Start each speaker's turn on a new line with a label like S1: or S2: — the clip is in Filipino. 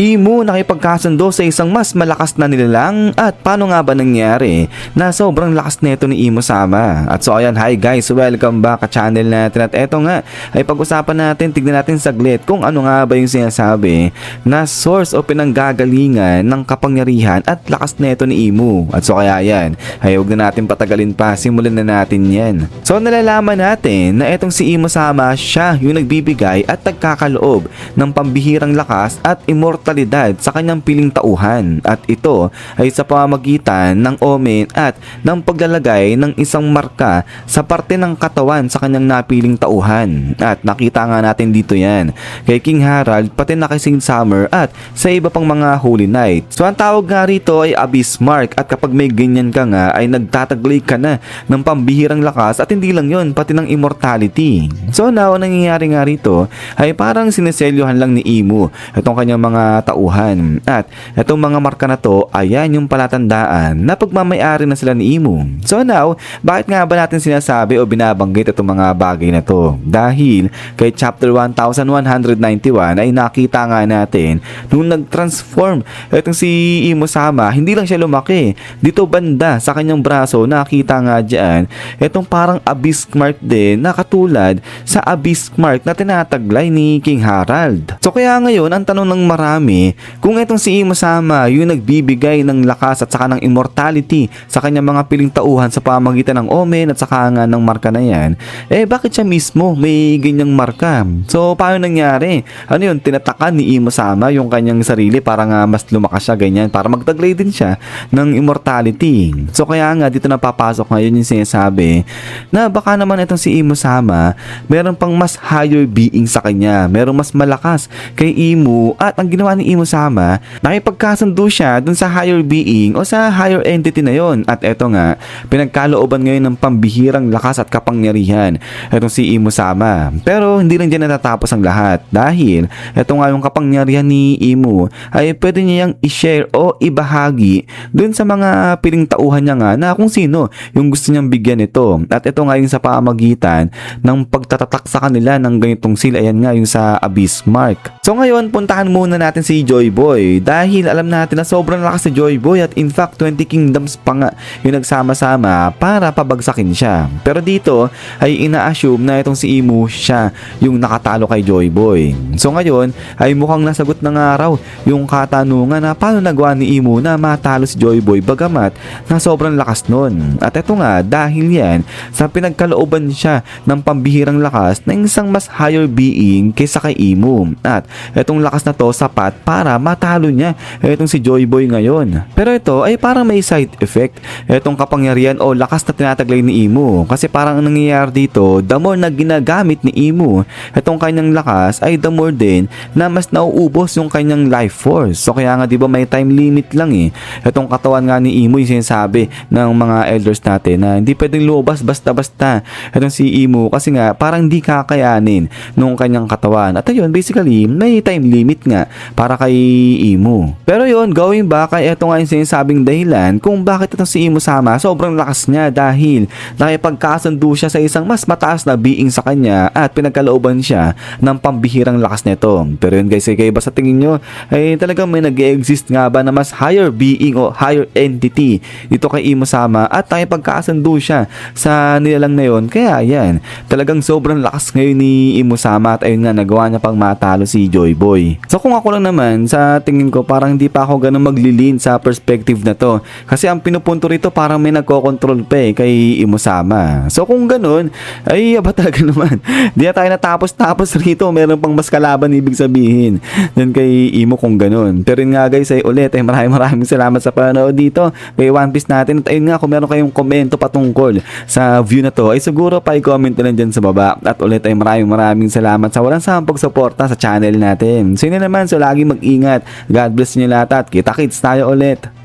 S1: Imo nakipagkasundo sa isang mas malakas na nilalang at paano nga ba nangyari na sobrang lakas nito ni Imo Sama? At so ayan, hi guys, welcome back sa channel natin at eto nga ay pag-usapan natin, tignan natin saglit kung ano nga ba yung sinasabi na source o pinanggagalingan ng kapangyarihan at lakas nito ni Imo. At so kaya yan, ay huwag na natin patagalin pa, simulan na natin yan. So nalalaman natin na etong si Imo Sama, siya yung nagbibigay at nagkakaloob ng pambihirang lakas at immortalidad sa kanyang piling tauhan, at ito ay sa pamamagitan ng omen at ng paglalagay ng isang marka sa parte ng katawan sa kanyang napiling tauhan. At nakita nga natin dito yan kay King Harald, pati na kay Saint Summer at sa iba pang mga Holy Knight. So ang tawag nga rito ay Abyss Mark, at kapag may ganyan ka nga ay nagtataglay ka na ng pambihirang lakas, at hindi lang yon, pati ng immortality. So now ang nangyayari nga rito ay parang sineselyuhan lang ni Imo itong kanyang mga tauhan, at itong mga marka na to, ayan yung palatandaan na pagmamayari na sila ni Imo. So now, bakit nga ba natin sinasabi o binabanggit itong mga bagay na to? Dahil kay chapter 1191 ay nakita nga natin nung nag-transform itong si Imo Sama, hindi lang siya lumaki. Dito banda sa kanyang braso, nakita nga dyan itong parang Abyss Mark din na katulad sa Abyss Mark na tinataglay ni King Harald. So kaya ngayon, ang tanong ng marami, kung itong si Imo Sama yung nagbibigay ng lakas at saka ng immortality sa kanyang mga piling tauhan sa pamamagitan ng omen at saka nga ng marka na yan, bakit siya mismo may ganyang marka? So paano nangyari? Ano yun, tinatakan ni Imo Sama yung kanyang sarili para nga mas lumakas siya, ganyan, para magtaglay din siya ng immortality. So kaya nga dito napapasok ngayon yung sinasabi na baka naman itong si Imo Sama meron pang mas higher being sa kanya, meron mas malakas kay Imo, at ang ginawa ni Imo Sama, nakipagkasundo siya dun sa higher being o sa higher entity na yon. At eto nga, pinagkalooban ngayon ng pambihirang lakas at kapangyarihan etong si Imo Sama. Pero hindi lang dyan natatapos ang lahat, dahil eto nga yung kapangyarihan ni Imo ay pwede niyang i-share o ibahagi dun sa mga piling tauhan niya nga na kung sino yung gusto niyang bigyan ito. At ito nga yung sa pamagitan ng pagtatatak sa kanila ng ganitong seal, ayan nga yung sa Abyss Mark. So ngayon, puntahan muna natin si Joy Boy, dahil alam natin na sobrang lakas si Joy Boy, at in fact 20 kingdoms pa nga yung nagsama-sama para pabagsakin siya. Pero dito ay ina-assume na itong si Imo siya yung nakatalo kay Joy Boy. So ngayon ay mukhang nasagot na nga raw yung katanungan na paano nagawa ni Imo na matalo si Joy Boy bagamat na sobrang lakas nun. At ito nga, dahil yan sa pinagkalooban siya ng pambihirang lakas na isang mas higher being kaysa kay Imo, at itong lakas na to sapat para matalo niya itong si Joy Boy ngayon. Pero ito ay parang may side effect itong kapangyarihan o lakas na tinataglay ni Imo, kasi parang ang nangyayari dito, the more na ginagamit ni Imo itong kanyang lakas ay the more din na mas nauubos yung kanyang life force. So kaya nga diba may time limit lang itong katawan nga ni Imo, yung sinasabi ng mga elders natin na hindi pwedeng lumabas basta-basta itong si Imo, kasi nga parang hindi kakayanin nung kanyang katawan. At ayun, basically may time limit nga para kay Imo. Pero yun, going back ay ito nga yung sinasabing dahilan kung bakit itong si Imo Sama sobrang lakas niya, dahil nakipagkasundo siya sa isang mas mataas na being sa kanya at pinagkalooban siya ng pambihirang lakas nito. Pero yun guys, kaya ba sa tingin nyo ay talagang may nag-exist nga ba na mas higher being o higher entity dito kay Imo Sama, at nakipagkasundo siya sa nilalang na yun? Kaya yan, talagang sobrang lakas ngayon ni Imo Sama, at ayun nga, nagawa niya pang matalo si Joy Boy. So kung ako lang naman, sa tingin ko parang hindi pa ako ganun maglilin sa perspective na to, kasi ang pinupunto rito parang may nagko-control pa kay Imo Sama. So kung ganun, ay ba talaga naman, di na tayo natapos rito, meron pang mas kalaban ibig sabihin dun kay Imo kung ganun. Pero yun nga guys, ay ulit ay maraming salamat sa panonood dito kay One Piece natin. At ayun nga, kung meron kayong komento patungkol sa view na to, ay siguro pa i-comment na lang dyan sa baba. At ulit ay maraming salamat sa walang sampag suporta sa channel natin. So yun na naman, so lagi mag-ingat. God bless niyo lahat at kita-kits tayo ulit.